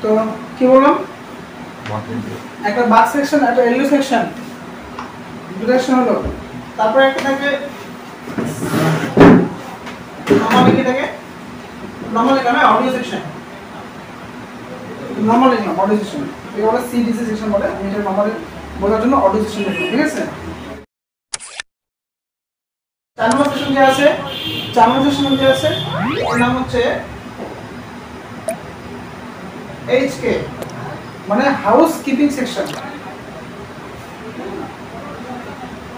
তো কি বললাম, একটা বাক সেকশন একটা এলইউ সেকশন, দুটো সেকশন হলো। তারপরে একটা থাকে নরমালি কেন অডিও সেকশন, নরমালি না অডিও সেকশন, এটা বলে সিডিসি সেকশন বলে। আমি এটা নরমালি বোঝার জন্য অডিও সেকশন লিখব, ঠিক আছে। 4 নম্বর সেকশন যে আছে, 4 নম্বর সেকশন যে আছে এর নাম হচ্ছে এইচকে, মানে হাউস কিপিং সেকশন,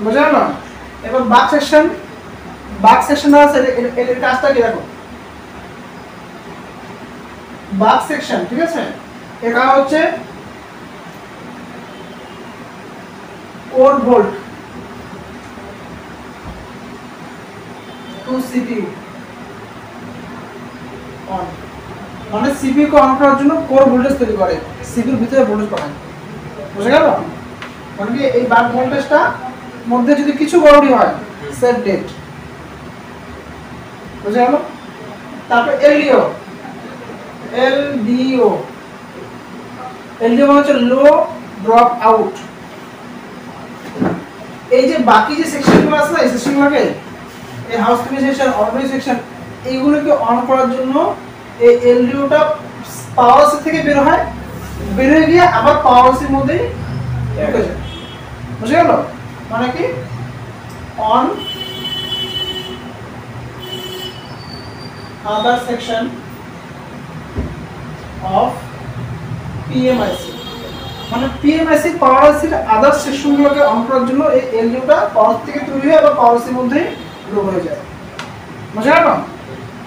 বুঝা গেল। এবার বাক সেকশন, বাক সেকশন আছে এর কাজটা কি দেখো, বাক সেকশন, ঠিক আছে, এর কাজ হচ্ছে code volt to CPU on, মানে সিপিইউ কে অন করার জন্য কোর ভোল্টেজ তৈরি করে, সিপিইউর ভিতরে ভোল্টেজ পাঠায়, বুঝা গেল। মানে কি এই বাক ভোল্টেজটা মধ্যে যদি কিছু গড়বড়ি হয় সেট ডেট, বুঝা গেল। তারপর এলডিও, এলডিও এলডিও মানে হচ্ছে লো ড্রপ আউট। এই যে বাকি যে সেকশনগুলো আছে না, এই সেকশনগুলোকে, এই house keeping section, audio section, এইগুলোকে অন করার জন্য এই এলডিওটা পাওয়ার সি থেকে বের হয়, বের হয়ে গিয়ে আবার পাওয়ার সির মধ্যেই ঢুকে যায়, বুঝা গেল। মানে কি on other section of PMIC, মানে PMIC পাওয়ার আইসির আদার সেকশনগুলোকে অন করার জন্য এই এলডিওটা পাওয়ার থেকে তৈরি হয়ে আবার পাওয়ার আইসির মধ্যে লোড হয়ে যায়, বুঝা গেল।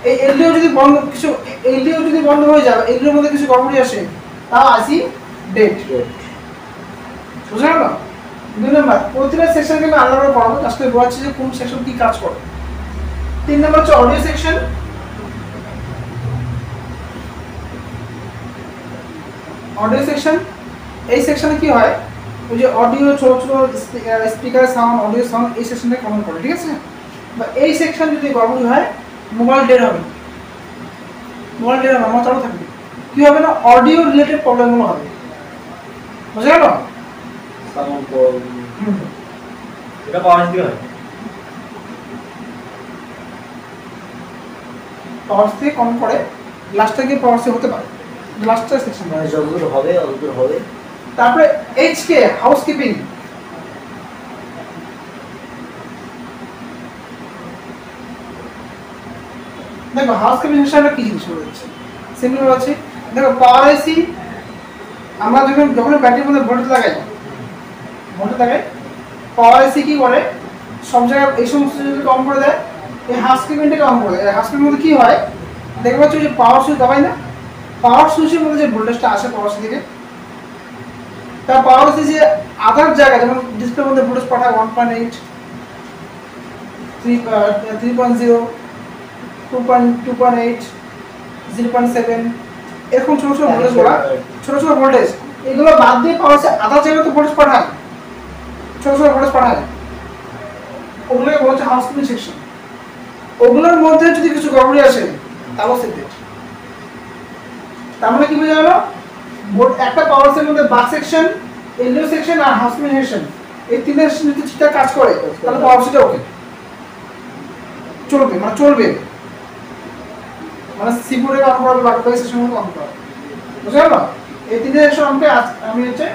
এই এলডিও যদি বন্ধ, কিছু এলডিও যদি বন্ধ হয়ে যায়, এলডিওর মধ্যে কিছু গড়বড়ি আসে, তাও আইসি ডেড, বুঝা গেল। 2 নম্বর, প্রতিটা সেকশনকে আমি আলাদা করে পড়াবো, আজকে বোঝাচ্ছি যে কোন সেকশন কি কাজ করে। 3 নম্বর হচ্ছে অডিও সেকশন। অডিও সেকশন, এই সেকশনে কি হয়, ওই যে অডিও ছোট ছোট স্পিকার সাউন্ড, অডিও সাউন্ড, এই সেকশনে কমন করে, ঠিক আছে। বা এই সেকশন যদি গড়বড়ি হয়, মোবাইল ডেড হবে, মোবাইল ডেড হবে, আমার চালু থাকবে, কি হবে না, অডিও রিলেটেড প্রবলেমগুলো হবে, বুঝা গেল। সাউন্ড এটা পাওয়ার দিকে হয়, পাওয়ার থেকে কম করে, লাস্টে গিয়ে পাওয়ার সে হতে পারে, লাস্টের সেকশন মানে যতদূর হবে অতদূর হবে। তারপরে এইচকে হাউসকিপিং, দেখো হাউসকিপিং হিসাবে কি জিনিস রয়েছে, সিম্পল আছে। দেখো পাওয়ার আইসি আমরা যখন ব্যাটারির মধ্যে ভোল্টেজ লাগাই, পাওয়ার আইসি কি করে, সব জায়গায় এই সমস্ত যদি কম করে দেয়, এই হাউসকিপিংটাকে কম করে দেয়। হাউসকিপিং মধ্যে কি হয়, দেখতে পাচ্ছ যে পাওয়ার সুইচ দবাই না, পাওয়ার সুইচের মধ্যে যে ভোল্টেজটা আসে পাওয়ার সুইচ থেকে, তার পাওয়ার আইসি যে আদার জায়গায়, যেমন ডিসপ্লের মধ্যে ভোল্টেজ পাঠায় 1.8, 3.0, 2.8, 0.7, এরকম ছোট ছোট ভোল্টেজ গুলা, ছোট ছোট ভোল্টেজ, এগুলো বাদ দিয়ে পাওয়ার আইসি আদার জায়গায় তো ভোল্টেজ পাঠায়, ছোট ছোট ভোল্টেজ পাঠায়, ওগুলোকে বলা হচ্ছে হাউসকিপিং সেকশন। ওগুলোর মধ্যে যদি কিছু গড়বড়ি আসে, তাহলে সেট ডেট। তার মানে কি বোঝা গেল, একটা পাওয়ার সেলের মধ্যে বাক সেকশন, এলডিও সেকশন আর হাউসকিপিং সেকশন, এই তিনটা সেকশন যদি ঠিকঠাক কাজ করে, তাহলে পাওয়ার সেটটা ওকে চলবে, মানে চলবে, মানে সিপিইউ কে অন করা হবে, বাকি সেকশনগুলো অন করা হবে, বুঝা গেল। এই তিনটা সেকশন আমাকে আমি হচ্ছে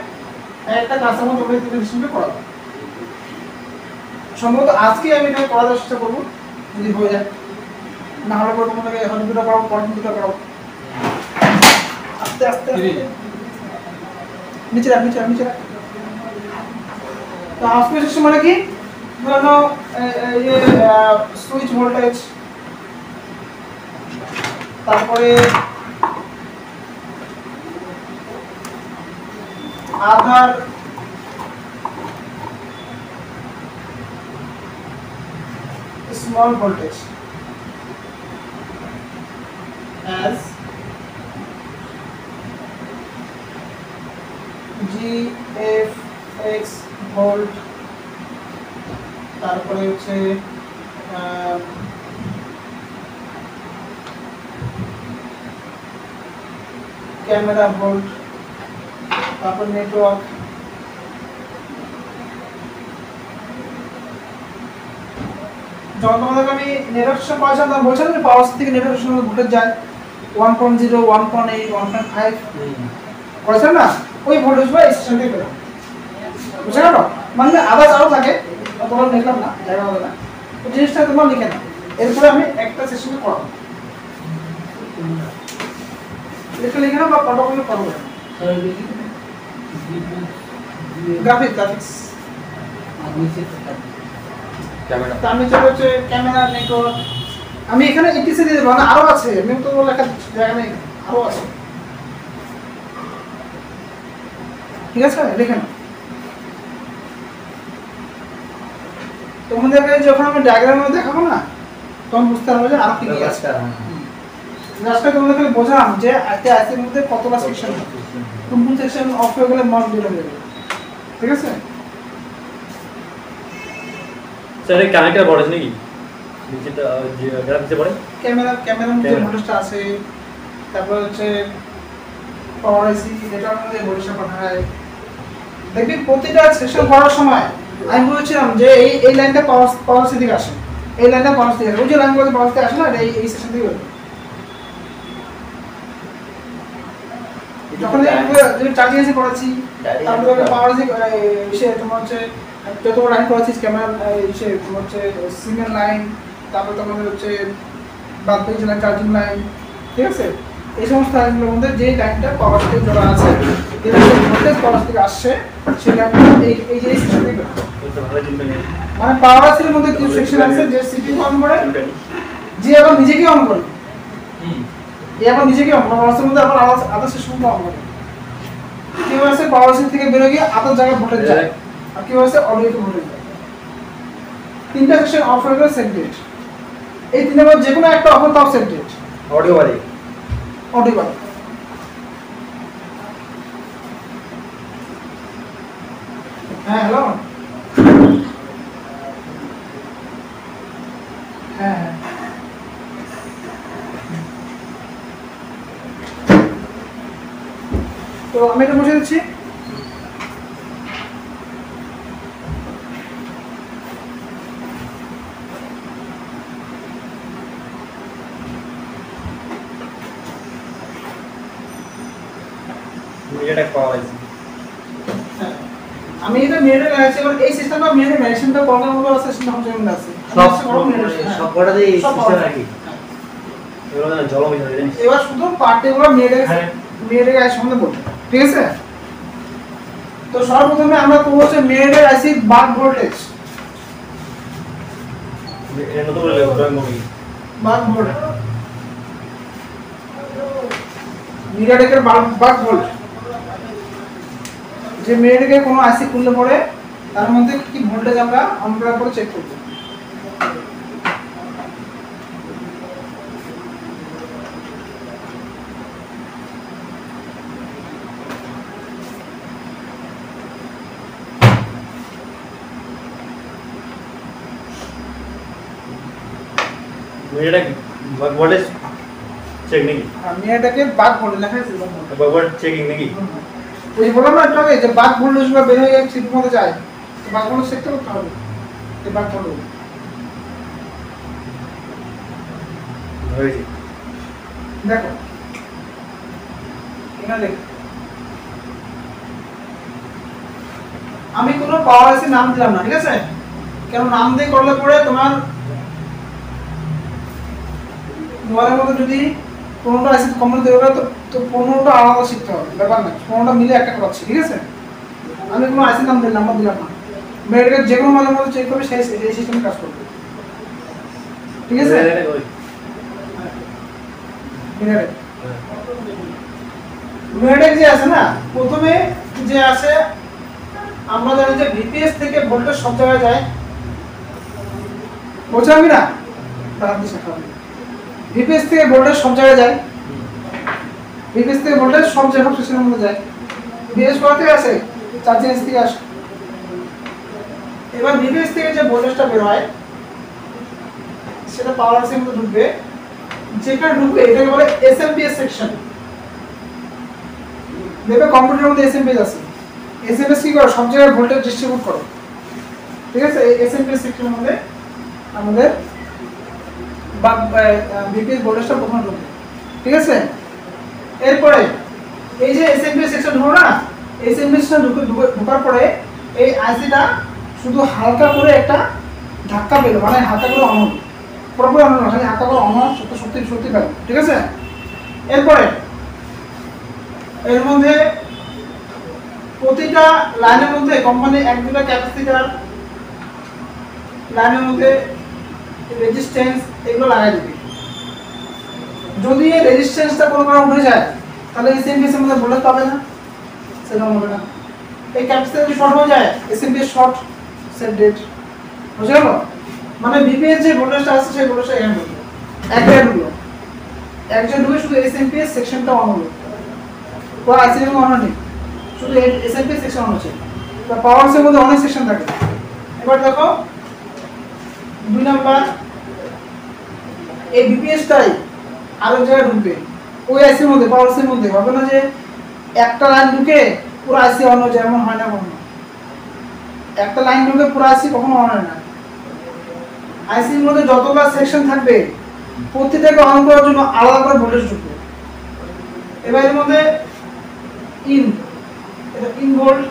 একটা ক্লাসের মধ্যে ওই তিনটা সেকশনকে করাবো। সম্ভবত আজকে আমি এটা করার চেষ্টা করবো, যদি হয়ে যায়, না হলে পরে তোমাদেরকে এখন দুটো করাবো, পরের দুটো করাবো, আস্তে আস্তে নিচে রাখ, নিচে রাখ, নিচে রাখ। তো হাউসকিপিং সেকশন মানে কি, ধরো এই সুইচ ভোল্টেজ, তারপরে আধার, small voltage as GFX volt, তারপরে হচ্ছে ক্যামেরা ভোল্ট, তারপর নেটওয়ার্ক, যখন তোমাদেরকে আমি নেটওয়ার্ক সেকশন পড়াইছিলাম তখন বলছিলাম যে পাওয়ার থেকে নেটওয়ার্ক সেকশন ভোল্টেজ যায় 1.0, 1.8, 1.5 পড়াইছিলাম না, ওই ভোল্টেজ বা এই সেকশন থেকে পেলাম। বুঝে গেল? মানে আদার্স আরও থাকে, তোমার লিখলাম না, জায়গা হবে না, তো জিনিসটা তোমার লিখে না। এরপরে আমি একটা সেশনে করাবো, লিখে না বা প্রটোকলে করবো। গ্রাফিক্স ক্যামেরা আমি চলে হচ্ছে ক্যামেরা, নেটওয়ার্ক। আমি এখানে ইটিসি দিয়ে দেবো, আরো আছে, আমি তো লেখা জায়গা নেই, আরো আছে। ঠিক আছে, লিখে না। তোমাদেরকে যখন আমি ডায়াগ্রামে দেখাবো না, তখন বুঝতে পারবে যে আরো কি কি আছে। আজকে তোমাদেরকে বোঝালাম যে একটা আইসির মধ্যে কতটা সেকশন আছে, কোন কোন সেকশন অফ হয়ে গেলে মড দিলে হয়ে যাবে। ঠিক আছে, স্যার এই কানেক্টর বড় আছে নাকি নিচেটা যে গ্রাফিক্সে পড়ে ক্যামেরার মধ্যে ভোল্টেজটা আছে, তারপর হচ্ছে পাওয়ার আইসি এটার মধ্যে ভোল্টেজটা পাঠায়। দেখবি প্রতিটা সেকশন করার সময় আমি বলেছিলাম যে এই লাইনটা পাওয়ার আইসি থেকে আসে, এই লাইনটা পাওয়ার আইসি থেকে আসে, ওই যে লাইনগুলো পাওয়ার থেকে আসে না, এই সেকশন থেকে আসে। যখন আমি চার্জিং আইসি করাচ্ছি, তারপরে পাওয়ার আইসি সে তোমার হচ্ছে যত লাইন করাচ্ছিস ক্যামেরা সে তোমার হচ্ছে সিগন্যাল লাইন, তারপর তোমাদের হচ্ছে বাদ বাকি যে চার্জিং লাইন। ঠিক আছে, এই সমস্ত লাইনগুলোর মধ্যে যে লাইনটা পাওয়ার থেকে জোড়া আছে, এই লাইনের ভোল্টেজ পাওয়ার থেকে আসছে, সেই লাইনটা এই যে সেকশন থেকে মানে পাওয়ার আইসির মধ্যে কিছু সেকশন আছে যে সিপিইউ অন করে, যে আবার নিজেকে অন করে, এই আবার নিজেকে অন করে, পাওয়ার আইসির মধ্যে আবার আদার সেকশনটা অন করে। কেউ আছে পাওয়ার আইসি থেকে বের গিয়ে আদার জায়গায় ভোল্টেজ যায়, আর কেউ আছে অডিওতে ভোল্টেজ যায়। তিনটা সেকশন অফ হয়ে গেলে সেট ডেট, এই তিনটার মধ্যে যে কোনো একটা অফ হলে তাও সেট ডেট। অডিও বাড়ি অডিও বাড়ি। হ্যাঁ হ্যালো, হ্যাঁ হ্যাঁ তো আমি এটা বসে দিচ্ছি। এটা পাওয়ার আইসি আমি এটা মেরে লাগাচ্ছি, এবার এই সিস্টেমটা মেরে মেশিনটা কোনটার মধ্যে আছে সিস্টেম ফাংশন আছে সব কটাতে এই সিস্টেম নাকি এগুলো না জল হয়ে যাবে জানিস। এবার শুধু পার্টিকুলার মেরে গায়ের সম্বন্ধে বলতে, ঠিক আছে? তো সর্বপ্রথমে আমরা করব হচ্ছে মেরে আইসি বাক ভোল্টেজ, এটা নতুন করে ড্রয়িং করবি বাক ভোল্ট, মিরাটেকের বাক ভোল্ট, যে মিরাটেকের কোনো আইসি খুললে পরে তার মধ্যে কি ভোল্টেজ আমরা অন করার পরে চেক করব। এটা ভোল্টেজ চেক নাকি মিরাটেকে বাক ভোল্টেজ লেখা আছে, ভোল্টেজ চেকিং নাকি ওই বললাম না একটু আগে যে বাক ভোল্টেজগুলো বের হয়ে যায় সিপির মধ্যে যায়, তো বাক ভোল্টেজ চেক করতে হবে। এই বাক ভোল্টেজ হয়েছে দেখো এখানে দেখো, আমি কোনো পাওয়ার আইসি নাম দিলাম না, ঠিক আছে? কেন নাম দিয়ে করলে পরে তোমার মোবাইলের মধ্যে যদি 15টা আইসি কমন দেওয়া হয় তো 15টা আলাদা শিখতে হবে, ব্যাপার না, 15টা মিলে একটা করাচ্ছি, ঠিক আছে? আমি কোনো আইসি নাম দিলাম নাম্বার দিলাম না, মেয়েটাকে যে কোনো মোবাইলের মধ্যে চেক করবে সেই সিস্টেমে কাজ করবে, ঠিক আছে? মিরাটেক যে আছে না, প্রথমে যে আছে আমরা জানি যে ভিপিএস থেকে ভোল্টেজ সব জায়গায় যায়, বুঝলাম কি না? ভিপিএস থেকে ভোল্টেজ সব জায়গায় যায়, ভিপিএস থেকে ভোল্টেজ সব জায়গায় সেকশনের মধ্যে যায়। ভিপিএস কোথা থেকে আসে? চার্জিং এস থেকে আসে। এবার ভিপিএস থেকে যে ভোল্টেজটা বের হয় সেটা পাওয়ার আইসির মধ্যে ঢুকবে, যেটা ঢুকবে এটাকে বলে এসএমপিএস সেকশন। দেখবে কম্পিউটারের মধ্যে এসএমপিএস আছে, এসএমপিএস কি করে সব জায়গায় ভোল্টেজ ডিস্ট্রিবিউট করে, ঠিক আছে। এই এসএমপিএস সেকশনের মধ্যে আমাদের বিপিএস ভোল্টেজটা প্রথমে ঢুকবে, ঠিক আছে। এরপরে এই যে এসএমপিএস সেকশন হলো না, এসএমপিএসটা ঢোকার পরে এই আইসিটা শুধু হালকা করে একটা ধাক্কা পেল, মানে হালকা করে অন হবে, পুরোপুরি অন না, খালি হালকা করে অন হওয়ার সত্যি পেল, ঠিক আছে। এরপরে এর মধ্যে প্রতিটা লাইনের মধ্যে কোম্পানি এক দুটা ক্যাপাসিটর, লাইনের মধ্যে রেজিস্ট্যান্স এগুলো লাগাই দিবে। যদি এই রেজিস্ট্যান্সটা কোনো কারণে উঠে যায় তাহলে এসএমপিএস এর মধ্যে ভোল্টেজ পাবে না, সেটা হবে না। এই ক্যাপাসিটর যদি শর্ট হয়ে যায় এসএমপিএস শর্ট, সেট ডেট, বুঝে গেল। মানে বিপিএস যে ভোল্টেজটা আছে সেই ভোল্টেজটা এখানে ঢুকলো, এক জায়গায় ঢুকে শুধু এসএমপিএস সেকশনটা অন হলো, পুরো আইসি এর অন নেই, শুধু এসএমপিএস সেকশন অন হচ্ছে। পাওয়ার এর মধ্যে অনেক সেকশন থাকে। এবার দেখো 2 নাম্বার, এই বিপিএসটাই আরো জায়গায় ঢুকবে ওই আইসির মধ্যে, পাওয়ার এর মধ্যে। হবে না যে একটা লাইন ঢুকে পুরো আইসি অন হয়ে যায়, এমন হয় না কখনো। একটা লাইন ঢুকে পুরো আইসি কখনো অন হয় না। আইসির মধ্যে যতগুলো সেকশন থাকবে প্রত্যেকটাকে অন করার জন্য আলাদা করে ভোল্টেজ ঢুকবে। এবার এর মধ্যে এটা ভোল্ট,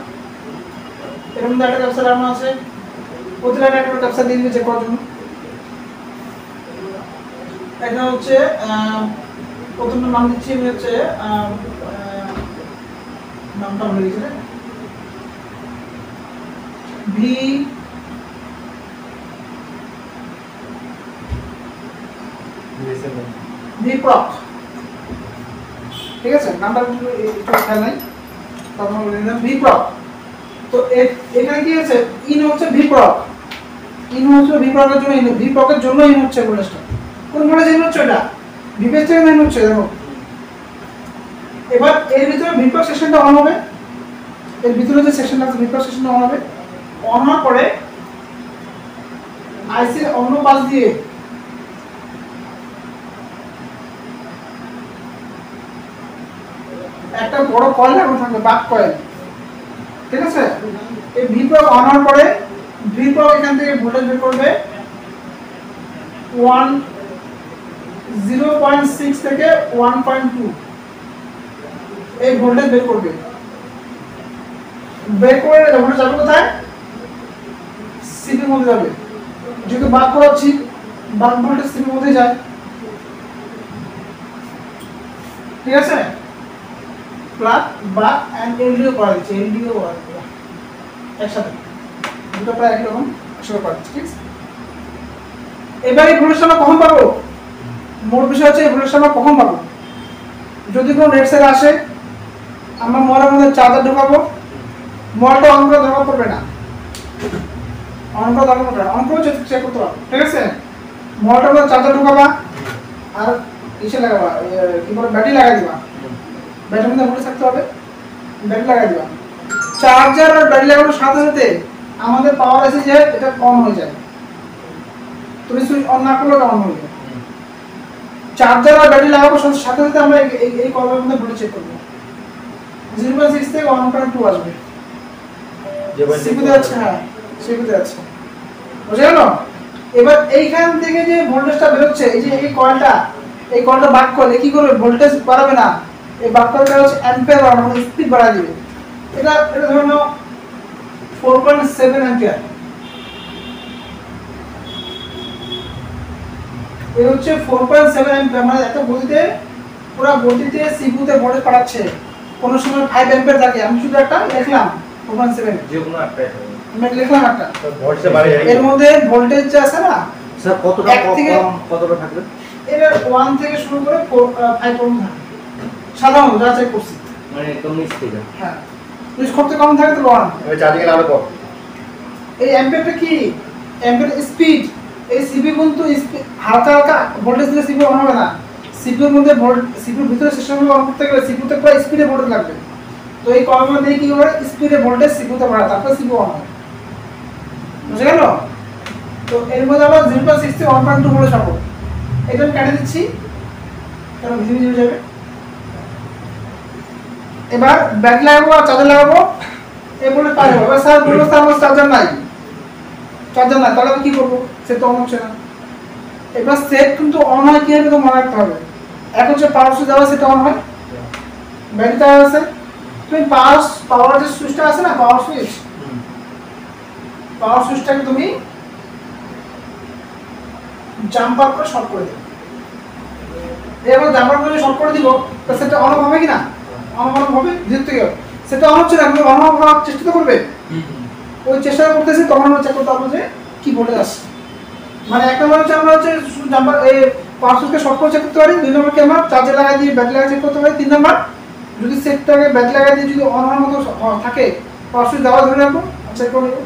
এর মধ্যে একটা ক্যাপাসিটর লাগানো আছে, প্রতিটা একটা ক্যাপাসিটর দিয়ে দিবে চেক করার জন্য। এটা হচ্ছে প্রথম নাম দিচ্ছি আমি, হচ্ছে নামটা ভুলে গেছি, ভি প্রক, ঠিক আছে। নামটা একটু খেয়াল নাই, তখন ভি প্রক। তো এখানে কি আছে, ইন হচ্ছে ভি প্রক, ভি প্রকের জন্য ইন, ভি প্রকের জন্য ইন হচ্ছে ভোল্টেজটা। কোন ভোল্টেজ ইন হচ্ছে, এটা ভিপিএস থেকে ইন হচ্ছে, দেখো। এবার এর ভিতরে ভি প্রক সেকশনটা অন হবে, এর ভিতরে যে সেকশনটা আছে ভি প্রক সেকশনটা অন হবে। অন হওয়ার পরে আইসির অন্য পাশ দিয়ে একটা বড় কয়েল লাগানো থাকবে, বাক কয়েল, ঠিক আছে। এই ভি প্রক অন হওয়ার পরে ভি প্রক এখান থেকে ভোল্টেজ বের করবে 0.6 থেকে 1.2, এই ভোল্টেজ বের করবে। বের করে ভোল্টেজ যাবে কোথায়, সিপির মধ্যে যাবে। যেহেতু বাক করাচ্ছি, বাক ভোল্টেজ সিপির মধ্যে যায়, ঠিক আছে। প্লাগ বাক এন্ড এলডিও করা দিচ্ছে, এলডিও করা দিচ্ছে একসাথে, দুটো প্রায় একই রকম একসাথে করা দিচ্ছে, ঠিক আছে। এবার এই ভোল্টেজটা আমরা কখন পাবো, মোট বিষয় হচ্ছে এই ভোল্টেজটা আমরা কখন পাবো। যদি কোনো রেড সেল আসে, আমরা মোড়ের মধ্যে চার্জার ঢোকাবো, মোড়টা অন করে দরকার পড়বে না, অন করে দরকার পড়বে না, অন করে চেক করতে পারবো, ঠিক আছে। মোড়টার মধ্যে চার্জার ঢোকাবা আর ইসে লাগাবা, কি বলে ব্যাটারি লাগাই দিবা, ব্যাটারির মধ্যে ভোল্টেজ থাকতে হবে, ব্যাটারি লাগাই দিবা। চার্জার আর ব্যাটারি লাগানোর সাথে সাথে আমাদের পাওয়ার এসে যায়, এটা অন হয়ে যায়। তুমি সুইচ অন না করলে এটা অন হয়ে যায়। চার্জার আর ব্যাটারি লাগানোর সাথে সাথে আমরা এই কয়েলের মধ্যে ভোল্টেজ চেক করব। 0.6 থেকে 1.2 আসবে, সিপিতে আছে, হ্যাঁ সিপিতে আছে, বুঝে গেল। এবার এইখান থেকে যে ভোল্টেজটা বের হচ্ছে, এই যে এই কয়েলটা বাক করলে কি করবে, ভোল্টেজ বাড়াবে না, এই বাক কয়েলটা হচ্ছে অ্যাম্পিয়ার বাড়ানো, মানে স্পিড বাড়ায় দিবে। এটা ধরে নাও 4.7 অ্যাম্পিয়ার, এই হচ্ছে 4.7 অ্যাম্পিয়ার, মানে এত গতিতে, পুরো গতিতে সিপিইউতে ভোল্টেজ পাঠাচ্ছে। কোন সময় 5 অ্যাম্পিয়ার থাকে, আমি শুধু একটা লিখলাম 4.7, যে কোনো একটা আমি লিখলাম একটা, ভোল্টেজ বাড়ে যায়। এর মধ্যে ভোল্টেজ যে আছে না স্যার কতটা কতটা থাকবে, এটা 1 থেকে শুরু করে 5 পর্যন্ত থাকে সাধারণত, যা চেক করছি, মানে একদম নিচ থেকে। হ্যাঁ যদি সবচেয়ে কম থাকে তাহলে 1। এবার চার্জিং এর আলো কত, এই অ্যাম্পিয়ারটা কি, অ্যাম্পিয়ার স্পিড। এই সিপি কিন্তু হালকা হালকা ভোল্টেজ দিলে সিপি অন হবে না, সিপির মধ্যে সিপির ভিতরে সিস্টেমগুলো অন করতে গেলে সিপিতে পুরো স্পিডে ভোল্টেজ লাগবে। তো এই কয়েলগুলো দিয়ে কি করে, স্পিডে ভোল্টেজ সিপিতে বাড়ায়, তারপর সিপি অন হয়, বুঝে গেল। তো এর মধ্যে আমরা 0.6 থেকে 1.2 ভোল্টেজ পাবো। এটা আমি কেটে দিচ্ছি, কারণ ভিজিবল যাবে। এবার ব্যাটারি লাগাবো আর চার্জার লাগাবো, এই বলে পারবো। এবার স্যার বললো স্যার আমার চার্জার নাই, তাহলে আমি কি করবো? সেট তো অন হচ্ছে না। এবার সেট কিন্তু অন হয় কি হবে তো মনে রাখতে হবে। এক হচ্ছে পাওয়ার সুইচ দেওয়া, সেটা অন হয়, ব্যাটারি চার্জ আছে, তুমি পাওয়ার যে সুইচটা আছে না, পাওয়ার সুইচটাকে তুমি জাম্পার করে শর্ট করে দিও। এবার জাম্পার করে শর্ট করে দিব, তো সেটা অন হবে কি না? অন হবে, যেহেতু সেটা অন হচ্ছে না, কিন্তু অন হওয়ার চেষ্টা তো করবে। ওই চেষ্টা করতেছি, তখন আমরা চেক করতে পারবো যে কি ভোল্টেজ আসছে। মানে এক নম্বর হচ্ছে আমরা হচ্ছে জাম্পার এই পাওয়ার সুইচকে শর্ট করে চেক করতে পারি, দুই নম্বর কি আমরা চার্জে লাগাই দিয়ে ব্যাটারি লাগাই চেক করতে পারি, তিন নম্বর যদি সেটটাকে ব্যাটারি লাগাই দিয়ে যদি অন হওয়ার মতো থাকে, পাওয়ার সুইচ দেওয়া ধরে রাখবো, চেক করে নেবো।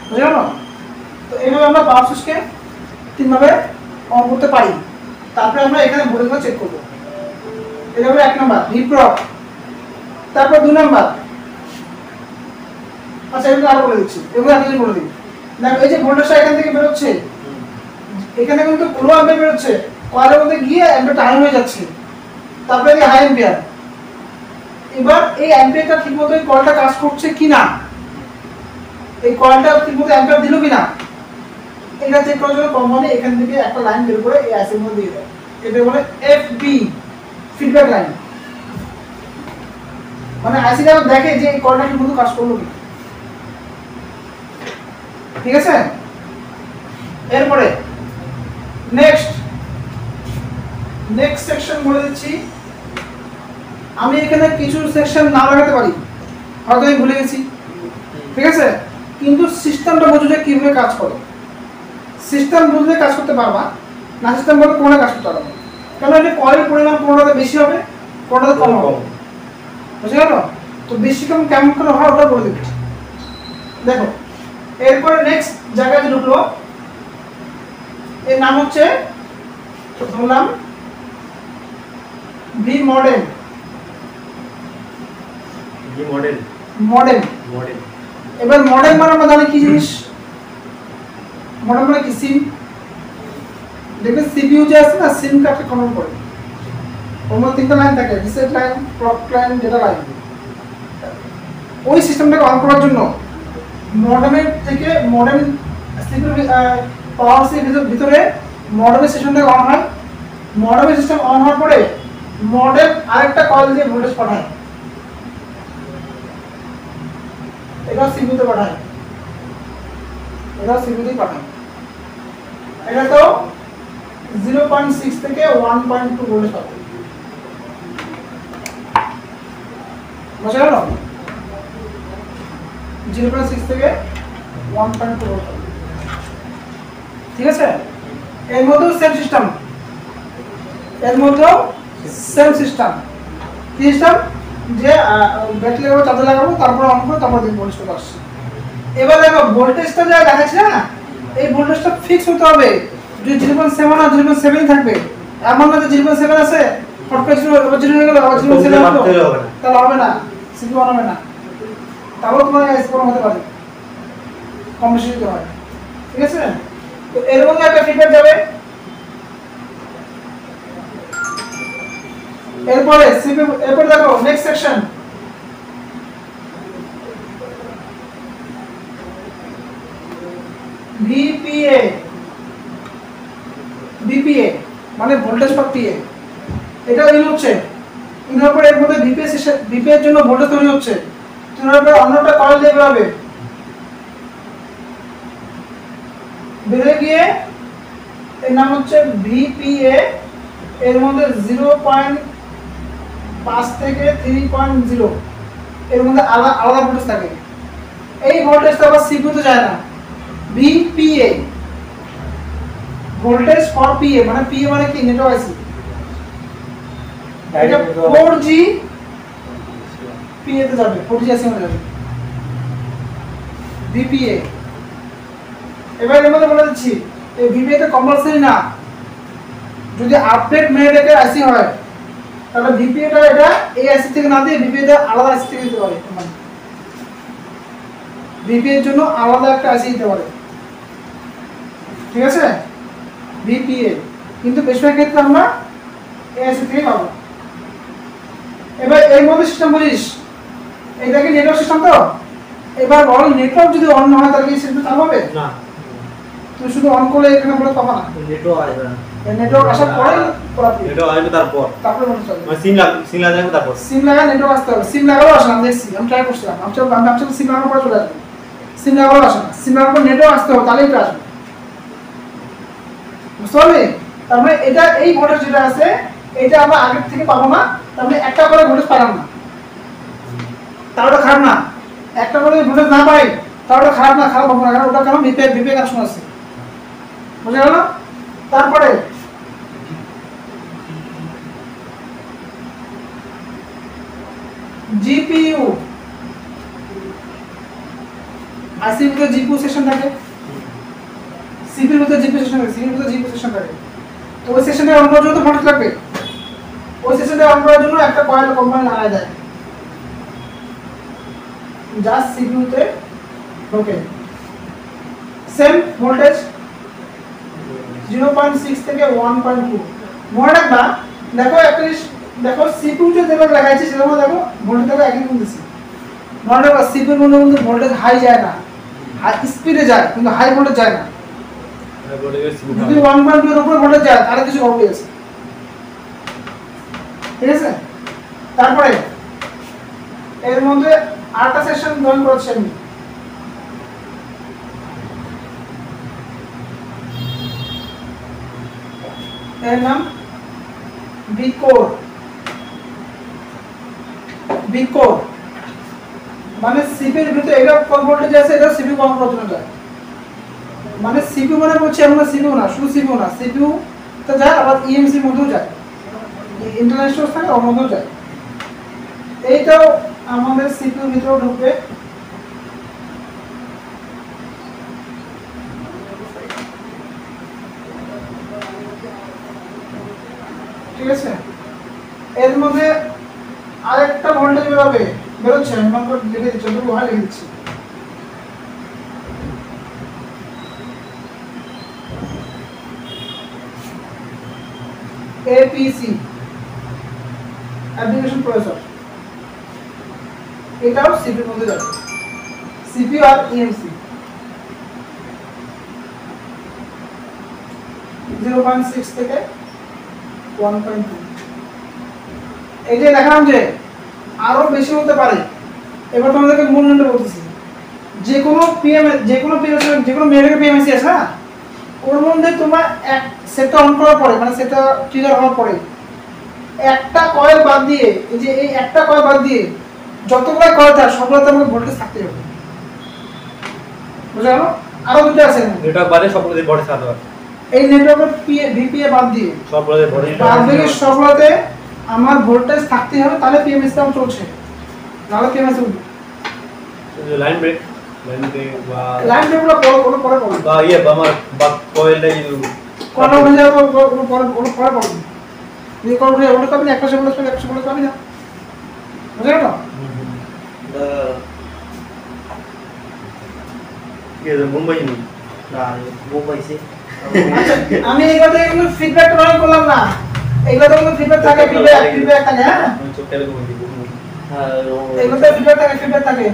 বুঝে গেল? তো এইভাবে আমরা পাওয়ার সুইচকে তিনভাবে অন করতে পারি। তারপরে আমরা এখানে ভোল্টেজটা চেক করবো। এটা হলো এক নাম্বার ভিপ্রক। তারপর দুই নাম্বার, আচ্ছা এগুলো আরো বলে দিচ্ছি, এগুলো আমি বলে দিই। দেখো এই যে ভোল্টেজটা এখান থেকে বের হচ্ছে, এখানে কিন্তু লো অ্যাম্পিয়ার বের হচ্ছে, কয়েলের মধ্যে গিয়ে অ্যাম্পিয়ারটা হাই হয়ে যাচ্ছে, তারপরে এই হাই অ্যাম্পিয়ার। এবার এই অ্যাম্পিয়ারটা ঠিকমতো এই কয়েলটা কাজ করছে কিনা, এই কয়েলটা ঠিকমতো অ্যাম্পিয়ার দিল কিনা, এটা চেক করার জন্য কোম্পানি এখান থেকে একটা লাইন বের করে এই আইসির মধ্যে দিয়ে দেয়। এটা বলে এফবি, ফিডব্যাক লাইন। মানে আইসিটা দেখে যে এই কয়েলটা ঠিকমতো কাজ করলো কিনা। ঠিক আছে? এরপরে নেক্সট সেকশন বলে দিচ্ছি। আমি এখানে কিছু সেকশন না লাগাতে পারি, হয়তো আমি ভুলে গেছি, ঠিক আছে, কিন্তু সিস্টেমটা বুঝে কিভাবে কাজ করে। সিস্টেম বুঝলে কাজ করতে পারবা না, সিস্টেম বলতে কোনটা কাজ করতে পারবা, কারণ এটা কয়েলের পরিমাণ কোনটাতে বেশি হবে, কোনটাতে কম হবে। বুঝে গেল? তো বেশি কম কেমন করে হয় ওটা বলে দিচ্ছি। দেখো এরপরে নেক্সট জায়গায় ঢুকলো, এর নাম হচ্ছে ধরলাম ভি মডেল। এবার মডেল মানে আমরা জানি কি জিনিস, মডেল মানে কি? সিম। দেখবেন সিপিইউ যে আছে না, সিম কার্ডকে কন্ট্রোল করে, ওর মধ্যে তিনটা লাইন থাকে, reset line, clock line, data line. ওই সিস্টেমটাকে অন করার জন্য মডেমের থেকে মডেম সিপিইউ পাওয়ার সিপিইউর ভিতরে মডেমের সিস্টেমটা অন হয়। মডেমের সিস্টেম অন হওয়ার পরে মডেম আরেকটা কয়েল দিয়ে ভোল্টেজ পাঠায়, এটা সিপিইউতে পাঠায়, এটা সিপিইউতে পাঠায়। এটা তো 0.6 থেকে 1.2 ভোল্টেজ পাবে। বুঝা গেল? 0.6 থেকে 1.2 ভোল্ট পাবে। ঠিক আছে? এর মধ্যেও সেম সিস্টেম, কি সিস্টেম যে ব্যাটারি লাগাবো, চার্জার লাগাবো, তারপর অন করব, তারপর দেখব ভোল্টেজ কত আসছে। এবার দেখো ভোল্টেজটা যা দেখাচ্ছে না, এই ভোল্টেজটা ফিক্স হতে হবে। যদি 0.7 আর 0.7 থাকবে, এমন না যে 0.7 আছে ফট করে 0 হয়ে গেল, আবার 0.7 হলো, তাহলে হবে না, সিপি অন হবে না। তাহলে তোমার এস প্রবলেম হতে পারে, কম বেশি হতে হয়। ঠিক আছে? তো এর মধ্যে একটা ফিডব্যাক যাবে। এরপরে সিপি, এরপর দেখো নেক্সট সেকশন, ভিপিএ মানে ভোল্টেজ পার পিএ। এটা ইন হচ্ছে, ইন হওয়ার পরে এর মধ্যে ভিপিএ এর জন্য ভোল্টেজ তৈরি হচ্ছে, তার পরে অন্যটা কয়েল দিয়ে বেরোবে, বেরিয়ে গিয়ে এর নাম হচ্ছে ভিপিএ। এর মধ্যে 0.5 থেকে 3.0 এর মধ্যে আলাদা আলাদা ভোল্টেজ থাকে। এই ভোল্টেজটা আবার সিপিইউতে যায় না। ভিপিএ ভোল্টেজ ফর পিএ, মানে পিএ মানে কি? নেটওয়ার্ক আইসি। এটা 4G পিএ তে যাবে, 4G আইসি মধ্যে যাবে ভিপিএ। এবার এর মধ্যে বলে দিচ্ছি, এই ভিপিএ তে কম্পালসরি না, যদি আপডেট মেনে রেখে আইসি হয় তাহলে ভিপিএটা এটা এই আইসি থেকে না দিয়ে ভিপিএ তে আলাদা আইসি থেকে দিতে পারে। ভিপিএ এর জন্য আলাদা একটা আইসি দিতে পারে। ঠিক আছে? ভিপিএ, কিন্তু বেশিরভাগ ক্ষেত্রে আমরা এই আইসি থেকে পাবো। এবার এর মধ্যে সিস্টেম বুঝিস, এটা কি নেটওয়ার্ক সিস্টেম তো? এবার বল নেটওয়ার্ক যদি অন না হয় তাহলে কি সিস্টেম চালু হবে না, তুই শুধু অন করলে এখানে বলে পাবা না, নেটও আসবে না। নেটওয়ার্ক আসার পরে করাবি, এটা আসবে তারপর তারপরে মনে চলবে। মানে সিম লাগাবো তারপর। সিম লাগা নেটওয়ার্ক আসতে হবে, সিম লাগালেও আসে না, আমি দেখছি, আমি ট্রাই করছিলাম, আমি ভাবছিলাম সিম লাগানোর পরে চলে আসবে, সিম লাগালেও আসে না, সিম লাগানোর পর নেটওয়ার্ক আসতে হবে তাহলেই তো আসবে, বুঝতে পারলি? তার মানে এটা এই ভোল্টেজ যেটা আছে এটা আমরা আগের থেকে পাবো না, তার মানে একটা করে ভোল্টেজ পাইলাম না, তার ওটা খারাপ না, একটা করে ভোল্টেজ না পাই তার ওটা খারাপ না, খারাপ হবে না, কারণ ওটা কেন বিপে কানেকশন আছে, বুঝে গেল? তারপরে জিপিইউ আইসির ভিতরে জিপিইউ সেকশন থাকে, সিপিইউর ভিতরে জিপিইউ সেকশন থাকে, সিপিইউর ভিতরে জিপিইউ সেকশন থাকে, তো ওই সেকশনটা অন করার জন্য তো ভোল্টেজ লাগবে, ওই সেকশনটা অন করার জন্য একটা কয়েল কোম্পানি লাগায় দেয়, জাস্ট সিপিইউতে ঢোকে, সেম ভোল্টেজ 0.6 থেকে 1.2, মনে রাখবা। দেখো একটা জিনিস দেখো, সিপিইউতে যেভাবে লাগাইছে সেরকম দেখো ভোল্টেজটা একই রকম দিছি, মনে রাখবা সিপিইউর মধ্যে কিন্তু ভোল্টেজ হাই যায় না, হাই স্পিডে যায় কিন্তু হাই ভোল্টেজ যায় না, যদি 1.2 এর উপরে ভোল্টেজ যায় তাহলে কিছু হবে আছে, ঠিক আছে? তারপরে এর মধ্যে আরেকটা সেকশন জয়েন করেছি আমি, এর নাম বিকোর, বিকোর মানে সিপিইউর ভিতরে এটা কোন ভোল্টেজ আছে এটা সিপিইউ কন্ট্রোল করার জন্য যায়, মানে সিপিইউ মানে হচ্ছে আমরা সিপিইউ না, শুধু সিপিইউ না, সিপিইউ তো যায় আবার ইএমসি এর মধ্যেও যায়, ইন্টারন্যাশনাল থাকে ওর মধ্যেও যায়, এইটাও আমাদের সিপিইউর ভিতরে ঢুকবে, ঠিক আছে? এর মধ্যে আরেকটা ভোল্টেজ বেরোবে, বেরোচ্ছে, আমি নম্বর লিখে দিচ্ছি, দুটো হয় লিখে দিচ্ছি, এপিসি অ্যাপ্লিকেশন প্রসেসর, এটাও সিপিইউর মধ্যে যাবে, সিপিইউ আর ইএমসি 0.6 থেকে 1.2, এই যে দেখালাম যে আরো বেশি হতে পারে। এবার তোমাদেরকে মূল নিয়মটা বলতেছি, যে কোনো মেয়েদের পিএমএসি আছে না, ওর মধ্যে তোমার এক সেটটা অন করার পরে মানে সেটা ট্রিগার হওয়ার পরে একটা কয়েল বাদ দিয়ে, এই যে এই একটা কয়েল বাদ দিয়ে যতগুলো কয়েল থাকে সবগুলোতে আমাকে ভোল্টেজ থাকতে হবে, বুঝা গেল? আরো দুটো আছে নেটওয়ার্ক বাদে সবগুলোতে ভোল্টেজ থাকতে হবে, এই নেটওয়ার্কের ভিপিএ বাদ দিয়ে সবগুলোতে ভোল্টেজ সবগুলোতে আমার ভোল্টেজ থাকতে হবে, তাহলে পিএমএস টাও চলছে, নাহলে পিএমএস উঠবে। লাইন ব্রেক বা লাইন ব্রেকগুলো পরে বা ইয়ে বা আমার বা কয়েলটাই কোন উঠে যাবে পরে পড়বে, এই কোন উঠে ওটা পাবি না, একটা সেকেন্ড পাবি, একটা সেকেন্ড পাবি না, বুঝা গেল? মুম্বাই না মুম্বাইছে আমি এই কথা এগুলো ফিডব্যাক প্রদান করলাম না, এগুলো তো কোনো ফিডব্যাক থাকে, ফিডব্যাক থাকে, হ্যাঁ এগুলোতে ফিডব্যাক থাকে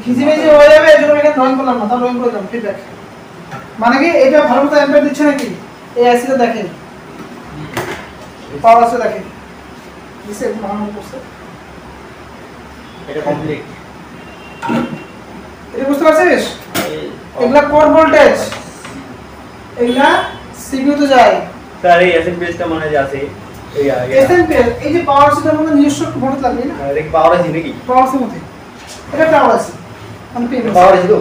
খিজিমিজি হয়ে যাবে, এজন্য এখানে ড্রয়িং করলাম না, তাহলে ড্রয়িং করলাম ফিডব্যাক, মানে কি এটা ভালো মতো এমপ্লয় দিচ্ছে নাকি, এই আইসিটা দেখেন পাওয়ার আছে দেখেন দিছে, ভালো করছে, এটা কমপ্লিট, এটা বুঝতে পারছিস? এগুলা কোর ভোল্টেজ, এগুলা সিপিইউ তে যায়, স্যার এই এসএমপিএসটা মানে যে আছে এই এসএমপিএস এই যে পাওয়ার সিস্টেমের মধ্যে নিজস্ব ভোল্টেজ লাগবে না, এটা কি পাওয়ার আছে নাকি? পাওয়ার সিস্টেমের মধ্যে এটা পাওয়ার আছে, আমি পিএমএস পাওয়ার আছে তো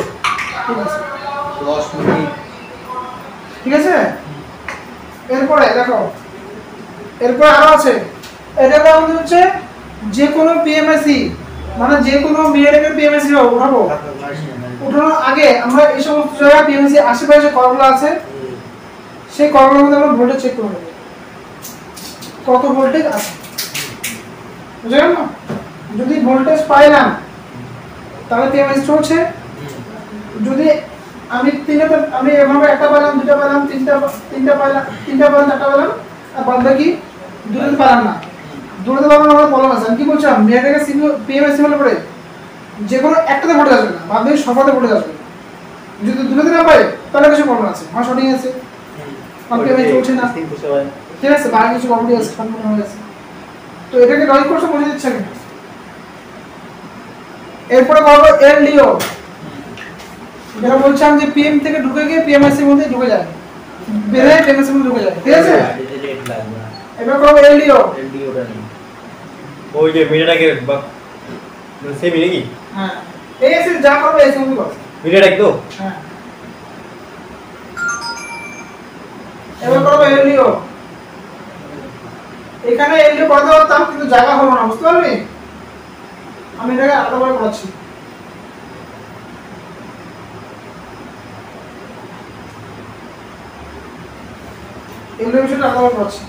ঠিক আছে, 10 মিনিট, ঠিক আছে? এরপরে দেখো, এরপর আরো আছে, এটা আমাদের হচ্ছে যে কোনো পিএমএসি মানে যে কোনো বিএডএম পিএমএসি উঠাবো, উঠানোর আগে আমরা এই সমস্ত জায়গায় পিএমএসি আশেপাশে কলগুলো আছে সেই কলগুলোর মধ্যে আমরা ভোল্টেজ চেক করে নেব, কত ভোল্টেজ আছে, বুঝা গেল? যদি ভোল্টেজ পাইলাম তাহলে পিএমএসি চলছে, যদি আমি আমি এভাবে একটা পেলাম, দুটো পেলাম, তিনটা পেলাম, চারটা পেলাম, আর বাদ বাকি দুটো পেলাম না, দুটোতে পারবো না, আমার প্রবলেম আছে। আমি কি বলছিলাম, মেয়েটাকে পিএমএসসি হলে পরে যে কোনো একটাতে ভোটে আসবে না, ভাববে সবাতে ভোটে আসবে। যদি দুটোতে না পাই তাহলে কিছু প্রবলেম আছে, আমার শর্টিং আছে, আমার পেমেন্ট চলছে না, ঠিক আছে, বাইরে কিছু কমেডি আছে, সম্পূর্ণ হয়ে গেছে। তো এটাকে লজিক কোর্সে বুঝে দিচ্ছে আমি। এরপরে করবো এলডিও, যেটা বলছিলাম যে পিএম থেকে ঢুকে গিয়ে পিএমএসসি এর মধ্যে ঢুকে যায়, বেরে পিএমএসসি এর মধ্যে ঢুকে যায়, ঠিক আছে। রেট লাগবে না, এবার করবো এলডিও। এলডিওটা নেই। ওই যে মিডিয়াটাকে সেমি নাকি? হ্যাঁ, এই এসে যা করবে এই সবই করবে। মিডিয়াটা তো হ্যাঁ, এবার করবো এলডিও। এখানে এলডিও করতে পারতাম কিন্তু জায়গা হলো না, বুঝতে পারলি? আমি এটাকে আলাদাভাবে করাচ্ছি। এলডিও বিষয়টা আলাদাভাবে করাচ্ছি।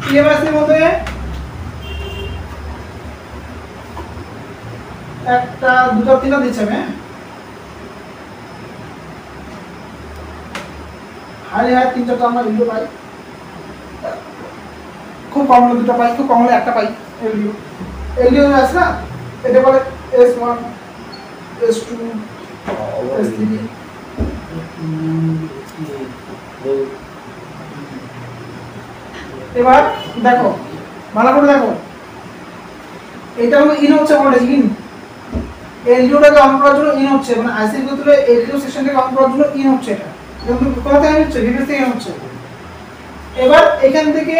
পিএমএসসি এর মধ্যে একটা দুটো তিনটা দিচ্ছে আমি, হাই হাই তিন চারটা আমরা এলডিও পাই, খুব কম হলে দুটো পাই, খুব কম হলে একটা পাই। এলডিও এলডিও আছে না, এটা বলে S1 S2 S3। এবার দেখো ভালো করে দেখো, এটা হলো ইন হচ্ছে ভোল্টেজ ইন, এলডিওটাকে অন করার জন্য ইন হচ্ছে, মানে আইসির ভিতরে এলডিও সেকশনটাকে অন করার জন্য ইন হচ্ছে। এটা কিন্তু কোথা থেকে হচ্ছে, ভিডিও থেকে হচ্ছে। এবার এখান থেকে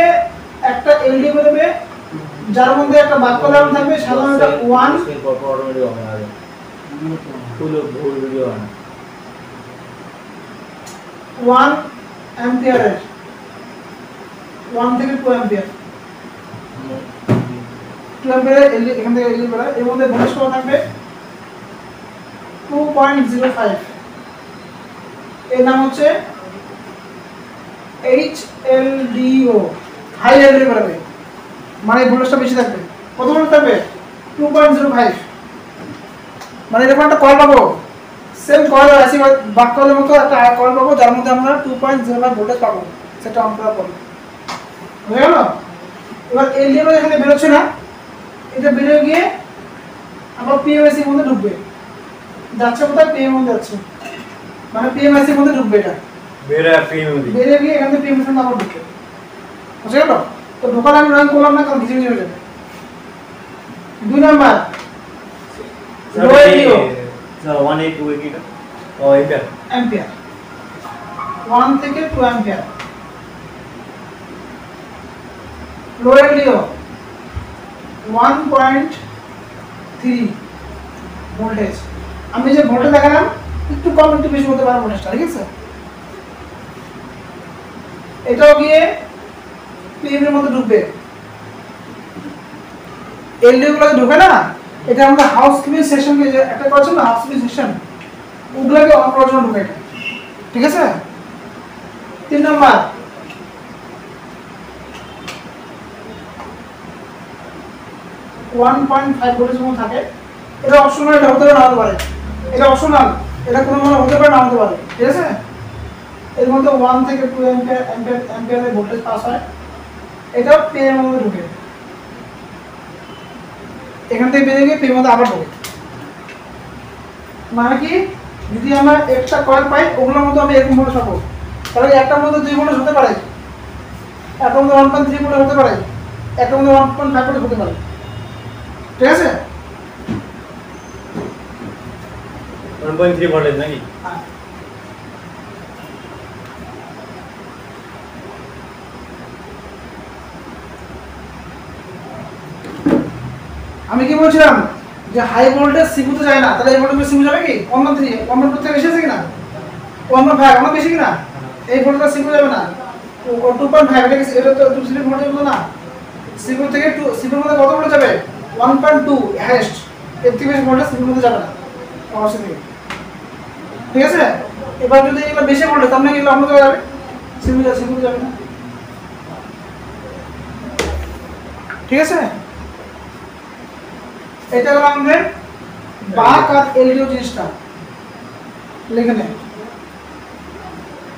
একটা এলডিও বেরোবে, যার মধ্যে একটা বাক্য লাইন থাকবে, সাধারণত 1 অ্যাম্পিয়ারের, 1 থেকে 2 অ্যাম্পিয়ার, 2 অ্যাম্পিয়ারের এলডি এখান থেকে এলডি বেরোয়। এর মধ্যে ভোল্টেজ কত থাকবে, 2.05। এর নাম হচ্ছে HLDO, হাই এলডি বেরোবে, মানে ভোল্টেজটা বেশি থাকবে। কত ভোল্ট থাকবে, 2.05। মানে এরকম একটা কয়েল পাবো, সেম কয়েল আছে বাক্যের মতো একটা কয়েল পাবো, যার মধ্যে আমরা 2.05 ভোল্টেজ পাবো, সেটা অন করার পরে হয়ে গেল। এবার এলডিও এখানে বেরোচ্ছে না, এটা বেরিয়ে গিয়ে আবার পিএমএসসি এর মধ্যে ঢুকবে, যাচ্ছে কোথায়, পিএম মধ্যে যাচ্ছে, মানে পিএমএসসি এর মধ্যে ঢুকবে। এটা বেরিয়ে গিয়ে এখান থেকে পিএমএসসি এর আবার ঢুকবে, বুঝে গেল? তো ঢোকালে আমি রান করলাম না, কারণ কিছু হয়ে যাবে। 2 নাম্বার লো এলডিও, 182 কি না? ও এম্পিয়ার, অ্যাম্পিয়ার, 1 থেকে 2 অ্যাম্পিয়ার। লো এলডিও 1.3 ভোল্টেজ। আমি যে ভোল্টেজ দেখালাম একটু কম একটু বেশি হতে পারে ভোল্টেজটা, ঠিক আছে। এটাও গিয়ে পিএম এর মধ্যে ঢুকবে, এলডিও গুলো ঢুকে না, এটা আমরা হাউস কিপিং সেশনকে যে একটা করছে না, হাউস কিপিং সেশন, ওগুলোকে অন করার জন্য ঢুকে এটা, ঠিক আছে। 3 নাম্বার $1.5 ভোল্টেজের মতো থাকে। এটা অপশনাল, এটা হতে পারে না হতে পারে, এটা অপশনাল, এটা কোনো মানে হতে পারে না হতে পারে, ঠিক আছে। এর মধ্যে 1 থেকে 2 অ্যাম্পিয়ারের ভোল্টেজ পাস হয়, এটা পিএম এর মধ্যে ঢুকে, এখান থেকে বেরিয়ে গিয়ে পিএম এর মধ্যে আবার ঢুকে। মানে কি, যদি আমরা একটা কয়েল পাই ওগুলোর মধ্যে আমি এরকম ভোল্টেজ পাবো, তাহলে একটার মধ্যে 2 ভোল্টেজ হতে পারে, একটার মধ্যে 1.3 ভোল্টেজ হতে পারে, একটার মধ্যে 1.5 ভোল্টেজ হতে পারে, ঠিক আছে। 1.3 ভোল্টেজ নাকি? আমি কি বলছিলাম যে হাই ভোল্টেজ সিপুতে যায় না, তাহলে এই ভোল্টেজ সিপু যাবে কি 1.3, 1.2 থেকে বেশি আছে কিনা, 1.5 অনেক বেশি কিনা, এই ভোল্টেজ সিপু যাবে না। 2.5 এটা কি, এটা তো 2 সিলিপ ভোল্টেজ হলো না, সিপু থেকে সিপুর মধ্যে কত ভোল্টেজ যাবে, 1.2 হাইয়েস্ট, এর থেকে বেশি ভোল্টেজ সিপুর মধ্যে যাবে না অবশ্যই, ঠিক আছে। এবার যদি এগুলো বেশি ভোল্টেজ তাহলে এগুলো অন্য জায়গায় যাবে, সিপু যাবে না, ঠিক আছে। এটা হলো আমাদের বাক আর এলডিও জিনিসটা লিখে নে,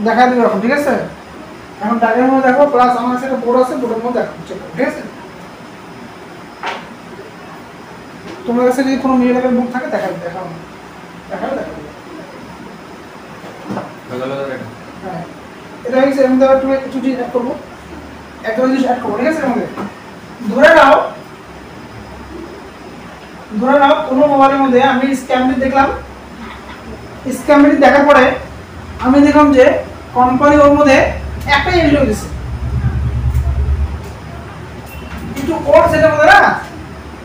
দেখা দিবে এখন, ঠিক আছে। এখন ডায়াগ্রামের মধ্যে দেখো প্লাস আমার কাছে একটা বোর্ড আছে, বোর্ডের মধ্যে দেখো চেক করো, ঠিক আছে? তোমার কাছে যদি কোনো মিডিয়া লেভেল বুক থাকে দেখাও দেখাও দেখাও। হ্যাঁ, এটা হচ্ছে এর মধ্যে তুমি কিছু জিনিস অ্যাড করবো, একটা জিনিস অ্যাড করবো, ঠিক আছে? এর মধ্যে ধরে নাও কোনো মোবাইলের মধ্যে আমি স্ক্যামটি দেখলাম, স্ক্যামটি দেখার পরে আমি দেখলাম যে কোম্পানি ওর মধ্যে একটাই এলডিও দিছে, কিন্তু ওর সেটার মধ্যে না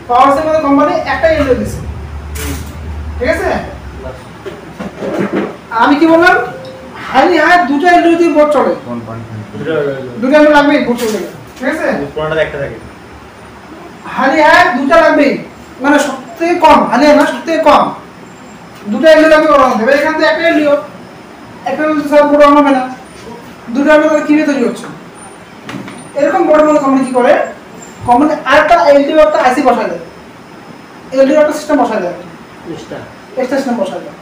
পাওয়ার সেটের মধ্যে কোম্পানি একটাই এলডিও দিছে, ঠিক আছে? আমি কি বললাম, হাইলি হাই দুটো এলডিও দিয়ে বোর্ড চলে, দুটো এলডিও লাগবে বোর্ড চলে, ঠিক আছে? পুরোটা একটা থাকে, হাইলি হাই দুটো লাগবে, মানে সবথেকে কম, হাইলি হাই না সবথেকে কম দুটো এলডিও লাগবে ওর মধ্যে। এখান থেকে একটা এলডিও স্যার বোর্ড হবে না, দুটো এলডিও কিভাবে তৈরি হচ্ছে? এরকম বড় বড় কোম্পানি কি করে, কোম্পানি আরেকটা এলডিও একটা আইসি বসায় দেয়, এলডিও একটা সিস্টেম বসায় দেয়, এক্সট্রা সিস্টেম বসায় দেয়।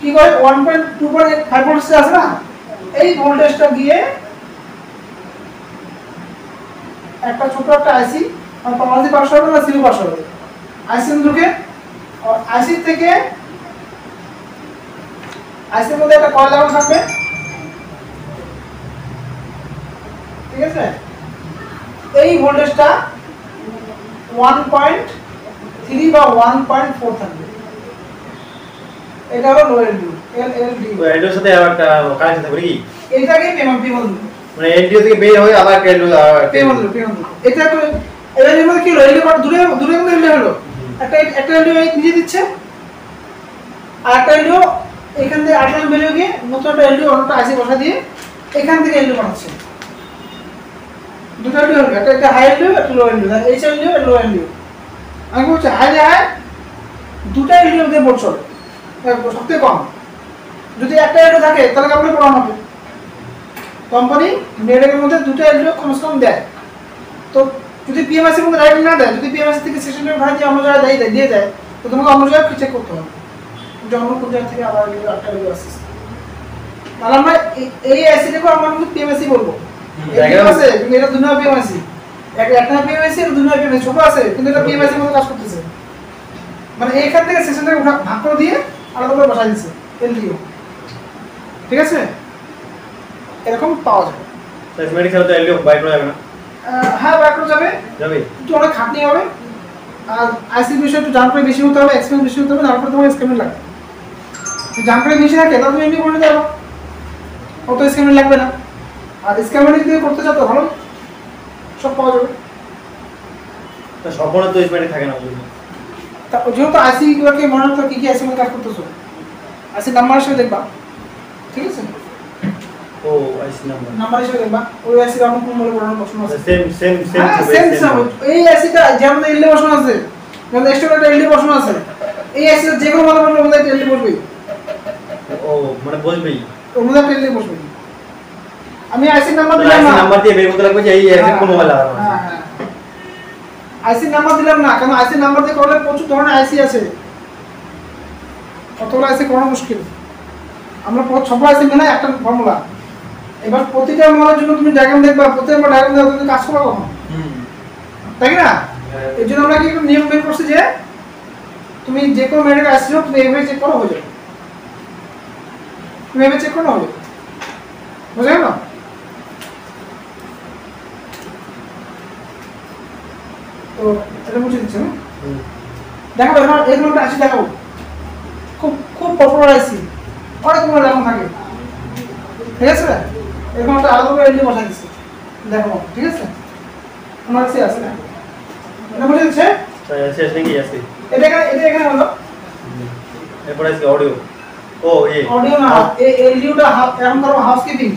কি করে 1.2.5 ভোল্ট আছে না, এই ভোল্টেজটা গিয়ে একটা ছোট একটা আইসি আর পাওয়ার পাস হবে না সিপি পাস হবে, আইসি ঢুকে আইসি থেকে আইসির মধ্যে একটা কয়েল লাগানো থাকবে, ঠিক আছে? এই ভোল্টেজটা 1.3 বা 1.4 থাকবে, এটা হলো লো এলডিও, এলএলডি। এলডিওর সাথে আবার একটা কানেকশন থাকবে কি? এইটাকে পেমেন্ট মানে এলডিও থেকে বের হয়ে আবার এলডিও পেমেন্ট এটা তো এর মধ্যে কি হলো, এলডিও দূরে দূরে মধ্যে এলডিও হলো, একটা এলডিও নিজে দিচ্ছে, আর একটা এলডিও এখান থেকে আটলাম বেরিয়ে গিয়ে নতুন একটা এলডিও অন্যটা আইসি বসা দিয়ে এখান থেকে এলডিও বানাচ্ছে, দুটো এলডিও হবে, একটা হাই এলডিও একটা লো এলডিও, এইচ এলডিও আর লো এলডিও। আমি বলছি হাই দুটো এলডিও দিয়ে বোর্ড চলে, সবথেকে কম। যদি একটা এলডিও থাকে তাহলে কেমন প্রমাণ হবে? কোম্পানি নেটের মধ্যে দুটো এলডিও কমসে কম দেয়, তো যদি পিএমএসি এর মধ্যে রাইট না দেয়, যদি পিএমএসি থেকে সেশন ভাড়া দিয়ে অন্য জায়গায় দিয়ে দেয়, তো তোমাকে অন্য জায়গায় চেক করতে হবে যে অন্য কোন জায়গা থেকে আবার একটা এলডিও আসছে। তাহলে আমরা এই আইসিটাকে আমরা কিন্তু পিএমএসি বলবো, এটা আছে কিন্তু এটা দুটো পিএমএসি, একটা পিএমএসি আর দুটো পিএমএসি ছোট আছে কিন্তু এটা পিএমএসি এর মধ্যে কাজ করতেছে, মানে এইখান থেকে সেশনটাকে ভাগ করে দিয়ে আলাদা করে বসাই দিচ্ছে এলডিও, ঠিক আছে? এরকম পাওয়া যায়। সিস্টেমেটিক ছাড়া তো এলডিও বাই করা যাবে না। হ্যাঁ বাই করা যাবে, একটু অনেক খাটনি হবে, আর আইসির বিষয়ে একটু জানকারি বেশি হতে হবে, এক্সপেরিয়েন্স বেশি হতে হবে, তারপরে তোমার স্ক্যামেন্ট লাগবে। জানকারি বেশি থাকে তাহলে তুমি এমনি করে নিতে পারো, অত স্ক্যামেন্ট লাগবে না। আর স্ক্যামেন্ট দিয়ে করতে চাও তো ভালো, সব পাওয়া যাবে। সম্পূর্ণ তো স্পেন্ডিং থাকে না বুঝলি, তা যেহেতু আইসি গুলোকে মনে হতো কি কি আইসি মধ্যে কাজ করতেছো, আইসি নাম্বার হিসেবে দেখবা, ঠিক আছে? ও আইসি নাম্বার হিসেবে দেখবা, ওই আইসি রাউন্ড কোন বলে বলার প্রশ্ন আছে, সেম সেম এই আইসিটা যেমন এলডি বসানো আছে, যেমন এক্সট্রা একটা এলডি বসানো আছে, এই আইসিটা যে কোনো মানে বললে ওদের এলডি বসবে, ও মানে বসবেই ওর মধ্যে একটা এলডি বসবে। আমি আইসি নাম্বার দিলাম না, নাম্বার দিয়ে বের করতে লাগবে যে এই আইসি কোন মোবাইল লাগানো আছে। হ্যাঁ আইসি নাম্বার দিলাম না, কারণ আইসি নাম্বার দিয়ে করলে প্রচুর ধরনের আইসি আছে, কতগুলো আইসি করা মুশকিল। আমরা সব আইসি মিলে একটা ফর্মুলা, এবার প্রতিটা মোবাইলের জন্য তুমি ডায়াগ্রাম দেখবা, প্রতিটা ডায়াগ্রাম দেখবা, তুমি কাজ করবে কখন? তাই না? এই জন্য আমরা কি নিয়ম বের করছি যে তুমি যে কোনো মেডিকেল আইসি হোক তুমি এইভাবে চেক করা হয়ে যাবে, তুমি এইভাবে চেক করা হবে, বুঝা গেল? তো এটা বুঝে দিচ্ছি না, দেখো এগুলো একটা আইসি দেখাবো, খুব খুব পপুলার আইসি, অনেক মোবাইল এখন থাকে, ঠিক আছে? এরকম একটা আলাদা করে এলডি বসাই দিচ্ছি, দেখো, ঠিক আছে? আমার কাছে আছে না, এটা বুঝে দিচ্ছে? শেষ নাকি আছে এটা এখানে হলো, এরপর আছে অডিও, ও এই অডিও না, এই এলডিওটা এখন করব হাউসকিপিং,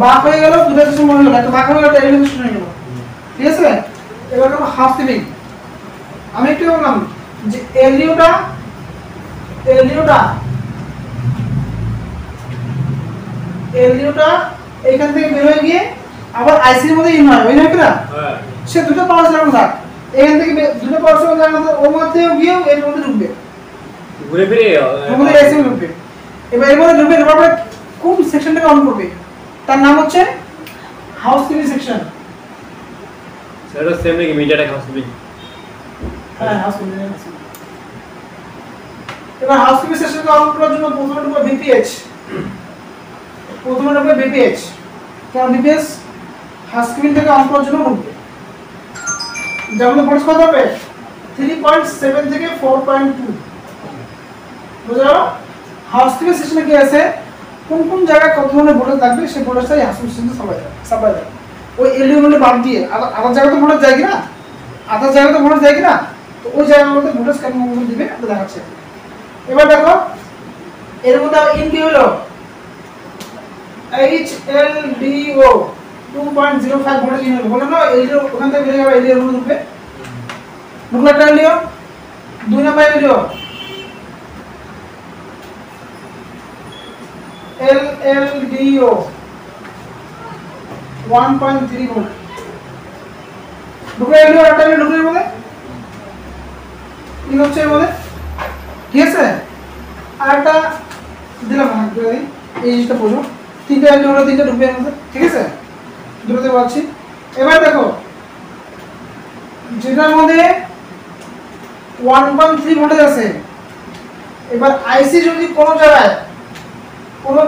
বাক হয়ে গেল, দুটো সেশন হয়ে গেল, একটা বাক হয়ে গেল, একটা এলডিও সেশন হয়ে গেল, ঠিক আছে? এবার করব হাউসকিপিং। আমি একটু বললাম যে এলডিওটা এইখান থেকে বের হয়ে গিয়ে আবার আইসির মধ্যে ইন হয়, ওই না কি না? হ্যাঁ, সে দুটো পাওয়ার সেল থাক, এখান থেকে দুটো পাওয়ার সেল জানা তো ওর মধ্যেও গিয়েও এর মধ্যে ঢুকবে, ঘুরে ফিরে ওর মধ্যে আইসি ঢুকবে। এবার এর মধ্যে ঢুকবে, এবার কোন সেকশনটাকে অন করবে তার নাম হচ্ছে হাউসকিপিং সেকশন। সেটা সেম নাকি মিডিয়াটা হাউসকিপিং? হ্যাঁ হাউসকিপিং। এবার হাউসকিপিং সেকশনকে অন করার জন্য প্রথমে ঢুকবে বিপিএইচ। কারণ বিপিএইচ হাউসকিপিং থেকে অন করার জন্য ঢুকবে। যেমন ভোল্টেজ কত হবে 3.7 থেকে 4.2। বুঝছো? হাউসকিপিং সেকশনে কি আছে, কোন কোন জায়গায় কত ধরনের ভোল্টেজ থাকবে সেই ভোল্টেজটাই হাউসকিপিং সেকশনে সাপ্লাই দেয়। ওই এলইডি ভোল্টেজ বাদ দিয়ে আধা জায়গায় তো ভোল্টেজ যায় কিনা, তো ওই জায়গাগুলোতে ভোল্টেজ কেমন দিবে এটা দেখাচ্ছে। এবার দেখো এর মধ্যে ইন কি হলো HLDO 2.05 ভোল্টেজ ইন হলো। বলে না এলইডি ওখান থেকে বেরিয়ে যাবে, এলইডি এর মধ্যে ঢুকবে। ঢুকলে একটা এলইডি, দুই নাম্বার এলইডি LLDO 1.3 ভোল্ট ঢুকলে এলইডি একটা এলইডি ঢুকলে এর মধ্যে কি হচ্ছে এর মধ্যে, ঠিক আছে? আর একটা দিলাম না এই জিনিসটা বুঝো, তিনটা এলইডি হলো, তিনটা ঢুকবে এর মধ্যে, ঠিক আছে? দুটোতে পাচ্ছি। এবার দেখো যেটার মধ্যে 1.3 ভোল্টেজ আছে, এবার আইসি যদি কোনো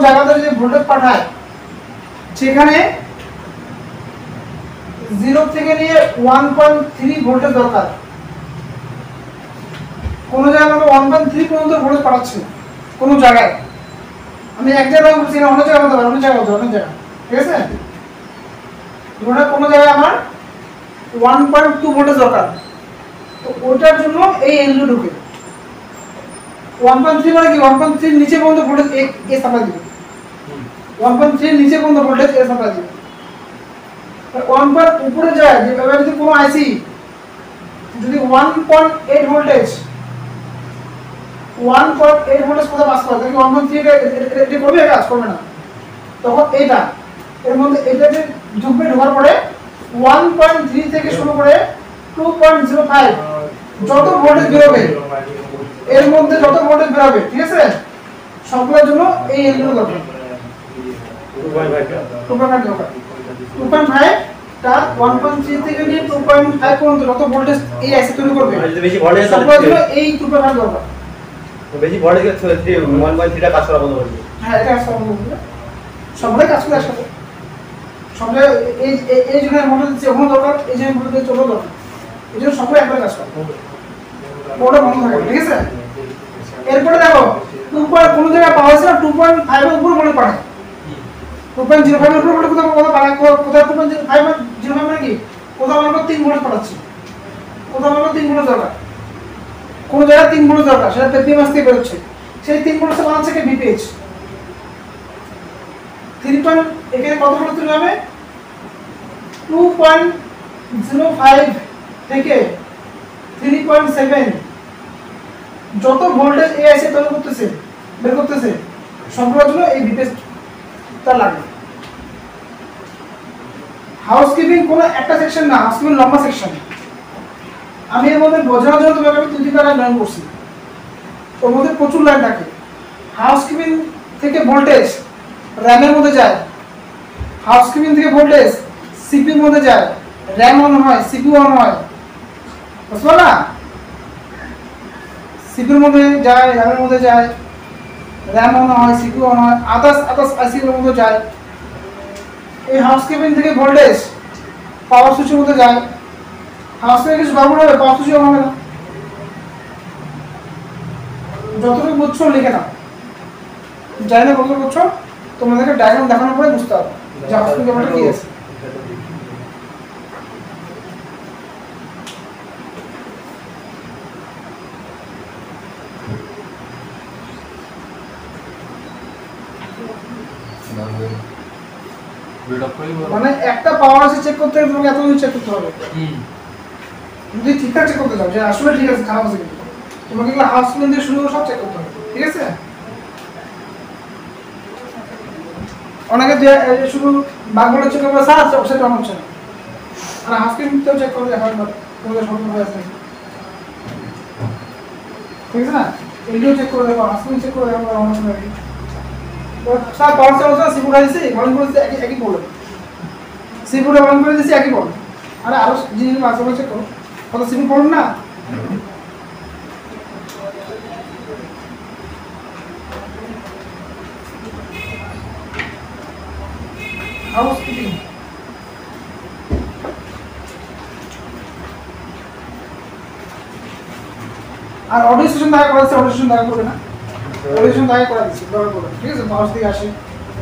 জায়গাতে যদি ভোল্টেজ পাঠায় সেখানে 0 থেকে নিয়ে 1.3 ভোল্টেজ দরকার। কোন জায়গায় আমরা 1.3 পর্যন্ত ভোল্টেজ পাঠাচ্ছি কোন জায়গায়, আমি এক জায়গায় বলছি না, অন্য জায়গায় বলতে পারি, অন্য জায়গায়, ঠিক আছে? ধরো কোন জায়গায় আমার 1.2 ভোল্টেজ দরকার, তো ওটার জন্য এই এলইডি ঢুকে 1.3 মানে কি 1.3 নিচে পর্যন্ত ভোল্টেজ এ সাপ্লাই দিবে, 1.3 নিচে পর্যন্ত ভোল্টেজ এ সাপ্লাই দিবে। 1 উপরে যায় যে এবার যদি কোনো আইসি যদি 1.8 ভোল্টেজ কোথাও পাস করে, তাহলে 1.3 এটা করবে, কাজ করবে না, তখন এইটা এর মধ্যে এটা যে ঢুকবে, ঢোকার পরে 1.3 থেকে শুরু করে 2.05 যত ভোল্টেজ বেরোবে, এর মধ্যে যত ভোল্টেজ বেরোবে, ঠিক আছে, সবগুলোর জন্য এই এলইডি দরকার। 2.5 টা 1.3 থেকে নিয়ে 2.5 পর্যন্ত যত ভোল্টেজ এই আইসি তৈরি করবে, বেশি ভোল্টেজ সবগুলোর জন্য এই 2.5 দরকার। বেশি ভোল্টেজ 1.3 টা কাজ করা বন্ধ করে দিবে। হ্যাঁ এটা সব বলবো, সবগুলাই কাজ করে একসাথে, সবগুলো এই যেখানে ভোল্টেজ দিচ্ছে ওখানে দরকার, এই যে ভোল্টেজ চলো দরকার, এই জন্য সবগুলো একবারে কাজ করে, ওটা বন্ধ থাকে, ঠিক আছে? এরপরে দেখো কোন জায়গায় পাওয়া যাচ্ছে না 2.5 এর উপর ভোল্টেজ পাঠায়, 2.05 এর উপর ভোল্টেজ কোথাও পাঠায়, কোথাও 2.05 মানে কি, কোথাও আমরা 3 ভোল্টেজ পাঠাচ্ছি, কোথাও আমরা 3 ভোল্টেজ দরকার, কোন জায়গায় 3 ভোল্টেজ দরকার, সেটা পেপিএমএস থেকে বেরোচ্ছে, সেই 3 ভোল্টেজ বানাচ্ছে কি বিপিএইচ। 3. এখানে কত ভোল্টেজ তৈরি হবে 2.05 থেকে 3.7 যত ভোল্টেজ এই আইসি তৈরি করতেছে, বের করতেছে, সবগুলোর জন্য এই বিপিএইচটা লাগে। হাউসকিপিং কোনো একটা সেকশন না, হাউসকিপিং লম্বা সেকশন। আমি এর মধ্যে বোঝানোর জন্য তোমাকে আমি 2-3টা লাইন করছি, ওর মধ্যে প্রচুর লাইন থাকে। হাউসকিপিং থেকে ভোল্টেজ র্যামের মধ্যে যায়, হাউসকিপিং থেকে ভোল্টেজ সিপিইউর মধ্যে যায়, র্যাম অন হয়, সিপিইউ অন হয়, বুঝছো না? সিপিইউর মধ্যে যায়, র্যামের মধ্যে যায়, র্যাম অন হয়, সিপিইউ অন হয়, আদার্স আইসির মধ্যে যায়। এই হাউসকিপিং থেকে ভোল্টেজ পাওয়ার সুইচের মধ্যে যায়, হাউসকিপিং কিছু গড়বড় হবে, পাওয়ার সুইচ অন হবে না। যতটুকু বুঝছো লিখে নাও, জানি না কতটুকু বুঝছো, তোমাদেরকে ডায়াগ্রাম দেখানোর পরে বুঝতে হবে যে হাউসকিপিং ব্যাপারটা কি আছে। মানে একটা পাওয়ার আছে চেক করতে গেলে তোমাকে এত কিছু চেক করতে হবে, যদি ঠিকঠাক চেক করতে চাও যে আসলে ঠিক আছে খারাপ আছে কিন্তু তোমাকে এগুলো হাউসকিপিং দিয়ে শুরু করে সব চেক করতে হবে, ঠিক আছে? অনেকে যে শুধু বাগ বলে চেক করবে স্যার সেটা হচ্ছে না, আর হাউসকিপিংতেও চেক করে দেখা যাবে তোমাদের সম্পূর্ণ হয়ে আছে, ঠিক আছে না? এগুলো চেক করে দেখো, হাউসকিপিং চেক করে দেখো, সব পাওয়ার সাপ্লাই সিপিউ দিয়েছি বন্ধ করে দিয়েছি একই প্রবলেম সিপিউ বন্ধ করে দিয়েছি একই প্রবলেম আরে আরো জিনিস আছে বলছে কত সিপিউ প্রবলেম না হাউসকিপিং আর অডিও সেশন দেখা করাচ্ছে অডিও সেশন দেখা করবে না অডিও সেশন দেখা করা দিচ্ছি ব্যবহার করবে ঠিক আছে মাউস থেকে আসে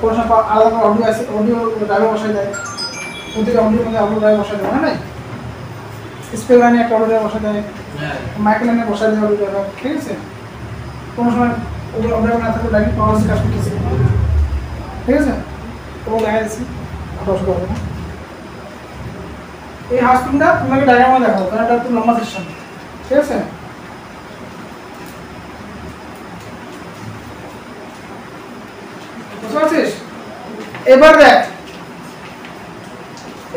কোন সময় আলাদা করে অডিও আছে অডিও ড্রাইভার বসাই দেয় ওদিকে অডিও মধ্যে আপলোড ড্রাইভার বসাই দেয় না স্পেল লাইনে একটা অডিও ড্রাইভার বসাই দেয় মাইক্রো লাইনে বসাই দেয় অডিও ড্রাইভার ঠিক আছে কোন সময় ওগুলো অডিও না থাকলে ডাইরেক্ট পাওয়ার কাজ করতেছে ঠিক আছে তো দেখা যাচ্ছে অসুবিধা হবে না এই হাউসকিপিংটা তোমাকে ডায়াগ্রামে দেখাবো কারণ এটা একটু লম্বা সেশন ঠিক আছে বুঝতে পারছিস এবার দেখ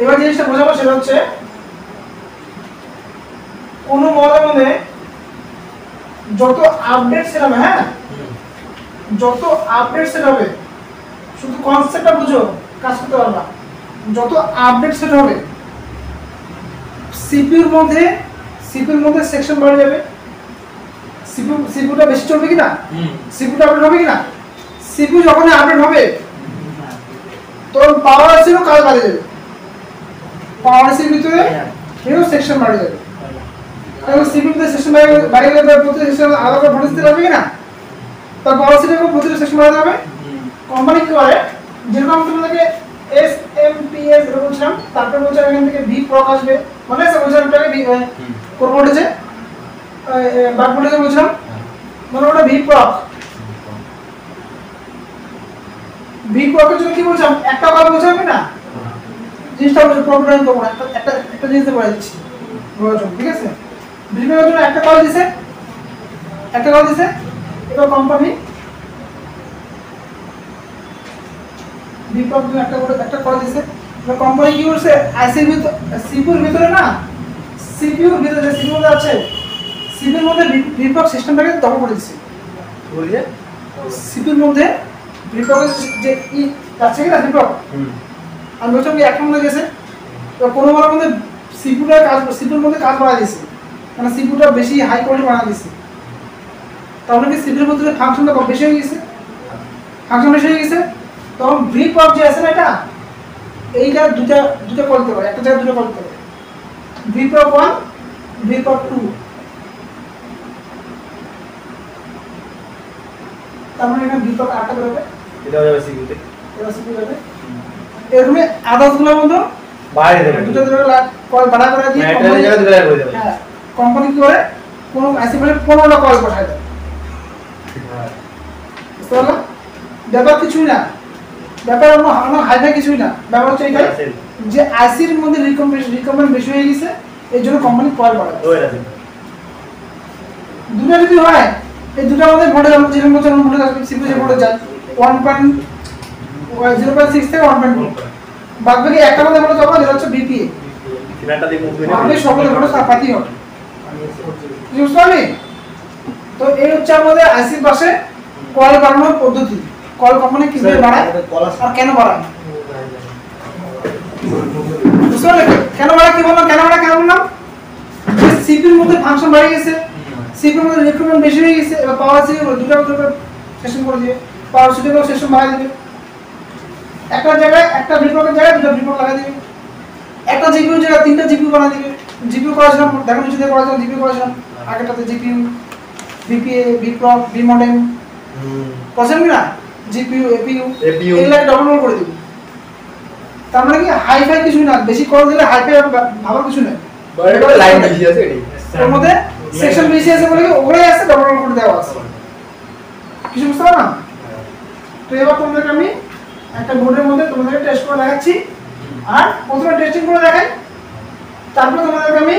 এবার জিনিসটা বোঝাবো সেটা হচ্ছে কোন মডেলের মধ্যে যত আপডেট সেট হবে হ্যাঁ যত আপডেট সেট হবে শুধু কনসেপ্টটা বুঝো কাজ করতে পারবা যত আপডেট সেট হবে সিপিইউর মধ্যে সেকশন বাড়ে যাবে সিপিইউটা বেশি চলবে কি না সিপিইউটা আপডেট হবে কি না সিপিইউ যখন আপডেট হবে তখন পাওয়ার আসিরও কাজ বাড়ে যাবে পাওয়ার আসির ভিতরে এও সেকশন বাড়ে যাবে তাহলে সিপিইউতে সেকশন বাড়ে গেলে প্রতি সেকশন আলাদা করে ভোল্টেজ দিতে হবে কি না তার পাওয়ার আসিরও প্রতি সেকশন বাড়াতে হবে কোম্পানি কি করে যেরকম তোমাদেরকে এসএমপিএস এর বলছিলাম তারপর বলছিলাম এখান থেকে ভি প্রক আসবে মানে আছে বলছিলাম এটাকে ভি কোন ভোল্টেজে বাক ভোল্টেজে বলছিলাম মানে ওটা ভি প্রক এর জন্য কি বলছিলাম একটা কথা বলছিলাম না জিনিসটা হচ্ছে প্রবলেম তো একটা জিনিস বলে দিচ্ছি বুঝছো ঠিক আছে ভি প্রক এর জন্য একটা কল দিছে এটা কোম্পানি বিপ্লব একটা কল দিছে কোম্পানি কি করছে আইসির ভিতর সিপিইউর ভিতরে না সিপিইউর ভিতরে যে সিপিইউ আছে সিপিইউর মধ্যে বিপ্লব সিস্টেমটাকে দখল করে দিছে বলিয়ে সিপিইউর মধ্যে বিপ্লবের যে ই আছে কি না বিপ্লব আমি বলছিলাম কি এখন মধ্যে গেছে তো কোনো বলার মধ্যে সিপিইউর মধ্যে কাজ বাড়া দিয়েছে মানে সিপিইউটা বেশি হাই কোয়ালিটি বানা দিয়েছে তাহলে কি সিপিইউর মধ্যে ফাংশনটা বেশি হয়ে গেছে তখন ভিপ্রক যে আছে না এটা এইটা দুটো কল দিতে পারে একটা জায়গায় দুটো কল দিতে পারে ভিপ্রক 1 ভিপ্রক 2 তার মানে এখানে ভিপ্রক 8টা করে হবে এটা যাবে সিকিউতে এটা সিকিউ যাবে এরকমে আদার্স গুলোর মধ্যে বাইরে দেবে দুটো কল বাড়া করে দিয়ে এটা জায়গা দুটো হয়ে যাবে হ্যাঁ কোম্পানি কি করে কোন আইসি বলে 15টা কল পাঠায় দেয় বুঝতে পারলা ব্যাপার কিছুই না ব্যাপার আমার হাইফাই কিছুই না ব্যাপার হচ্ছে এটাই যে আইসির মধ্যে রিকমেন্ড বেশি হয়ে গেছে এই জন্য কোম্পানি কল বাড়ায় দুটো যদি হয় এই দুটোর মধ্যে ভোল্টেজ আমরা যেরকম বলছি ভোল্টেজ আসবে সিপিইউ যে ভোল্টেজ যায় 0.6 থেকে 1.2 বাদ বাকি একটা মধ্যে ভোল্টেজ হবে যেটা হচ্ছে বিপিএ কিনাটা দিয়ে মুভ করে আপনি সকলে ভোল্টেজ পাতি হবে বুঝতে পারলি তো এই হচ্ছে আমাদের আইসির পাশে কল বাড়ানোর পদ্ধতি কল কোম্পানি কিভাবে বাড়ায় আর কেন বাড়ায় বুঝতে পারলে কেন বাড়ায় কি বললাম কেন বললাম সিপিইউর মধ্যে ফাংশন বেড়ে গেছে সিপিইউর মধ্যে রিকোয়ারমেন্ট বেশি হয়ে গেছে এবার পাওয়ার সিপিইউ দুটো সেশন করে দিবে পাওয়ার সিপিইউ সেশন বাড়ায় দিবে একটা জায়গায় একটা ভিপ্রকের জায়গায় দুটো ভিপ্রক লাগাই দিবে একটা জিপিইউ জায়গায় তিনটা জিপিইউ বানাই দিবে জিপিইউ করেছিলাম দেখো নিচে দিয়ে করেছিলাম জিপিইউ করেছিলাম আগেরটাতে জিপিইউ ভিপিএ ভিপ্রক ভি মডেম পছন্দ না জিপিইউ এপিইউ এগুলা ডাউনলোড করে দিবি তার মানে কি হাইফাই কিছু না বেশি করে দিলে হাইফাই ভালো কিছু না বড় লাইন বেশি আছে এটি এর মধ্যে সেকশন বেশি আছে বলে কি ওগুলাই আছে ডাউনলোড করে দেওয়া আছে কিছু বুঝতে পারো না তো এবার তোমাদেরকে আমি একটা বোর্ডের মধ্যে তোমাদেরকে টেস্ট করে দেখাচ্ছি আর প্রথমে টেস্টিং করে দেখাই তারপর তোমাদেরকে আমি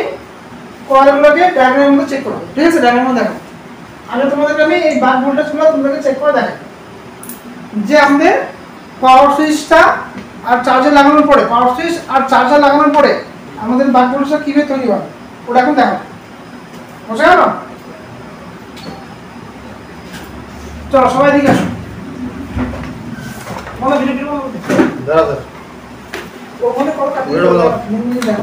কয়েলগুলোকে ডায়াগ্রামের মধ্যে চেক করব ঠিক আছে ডায়াগ্রামের মধ্যে দেখো আগে তোমাদেরকে আমি এই বাক ভোল্টেজগুলো তোমাদেরকে চেক করে দেখাই যে আমাদের পাওয়ার সুইচটা আর চার্জার লাগানোর পরে পাওয়ার সুইচ আর চার্জার লাগানোর পরে আমাদের বাক ভোল্টেজটা কিভাবে তৈরি হয় ওটা এখন দেখো বুঝে গেল চলো সবাই দিকে আসো মামা ভিডিও দাঁড়া দাঁড়া ওখানে কল কাটিয়ে ওটা বলো। দাও